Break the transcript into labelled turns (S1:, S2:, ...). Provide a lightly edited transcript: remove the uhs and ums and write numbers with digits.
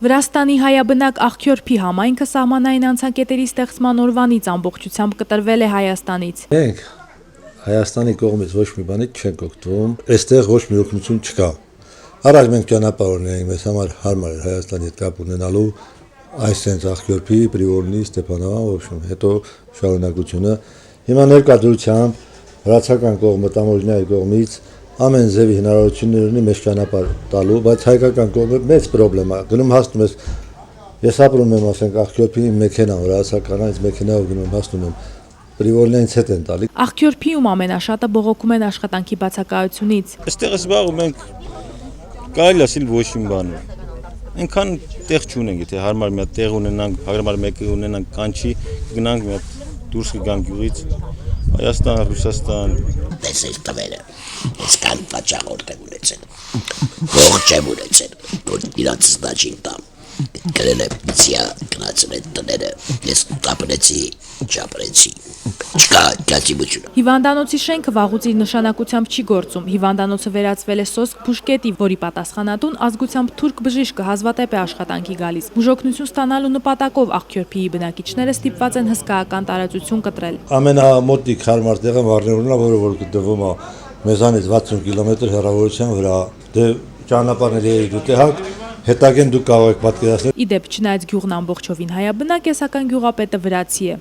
S1: Վրաստանի հայաբնակ Աղքյորփի համայնքը սահմանային անցակետերի ստեղծման օրվանից ամբողջությամբ կտրվել է Հայաստանից։
S2: Մենք Հայաստանի կողմից ոչ մի բանից չենք օգտվում, այստեղ ոչ մի օգնություն չկա։ Առաջ մենք ճանապարհ ունեինք, մեզ համար հարմար էր Հայաստանի հետ կապ ունենալու, այսպես Աղքյորփի, Պրիվոլնի, Ստեփանավան, в общем, հետո շարունակությունը։ Հիմա ներկայությամբ վրացական կողմը, Տամոժնիայի կողմից ամեն ձևի հնարավորություններ ունի մեզ ճանապարհ տալու, բայց հայկական կողմը մեծ խնդրեմ է։ Գնում հասնում ես, ես ապրում եմ, ասենք, Աղքյորփի մեքենա, վրացական այս մեքենայով գնում հասնում եմ, Պրիվոլնյանից հետ են տալի։
S1: Աղքյորփիում ամենաշատը բողոքում են աշխատանքի բացակայությունից։
S3: Այստեղ զբաղվում ենք, կարելի ասել ոչ մի բան։ Այնքան տեղ չունենք, եթե հարմար մի հատ տեղ ունենանք, հարմար մեկը ունենանք, կանչի, գնանք մի հատ դուրս կգանք գյուղից, Հայաստան, Ռուսաստան։
S4: Տեսել տվերը, ես կան վաճառորդ եմ ունեցել, ողջ եմ ունեցել, որ իրանց դաջին տամ, գրել եմ միցիա գնացել են տները, ես տապնեցի, չապրեցի, չկա գացիմությունը։
S1: Հիվանդանոցի շենքը վաղուց իր նշանակությամբ չի գործում, հիվանդանոցը վերածվել է սոսկ բուժկետի, որի պատասխանատուն ազգությամբ թուրք բժիշկը հազվադեպ է աշխատանքի գալիս։ Բուժօգնություն ստանալու նպատակով Աղքյորփիի բնակիչները ստիպված են հսկայական տարածություն կտրել։
S2: Ամենամոտիկ հարմար տեղը Վառնեուրն է, որը որ գտնվում է մեզանից 60 կիլոմետր հեռավորության վրա։ Դե ճանապարհների դուտեհակ հետագեն դուք կարող եք պատկերացնել։
S1: Ի դեպ, չնայած գյուղն ամբողջովին հայաբնակ է, սակայն գյուղապետը վրացի է։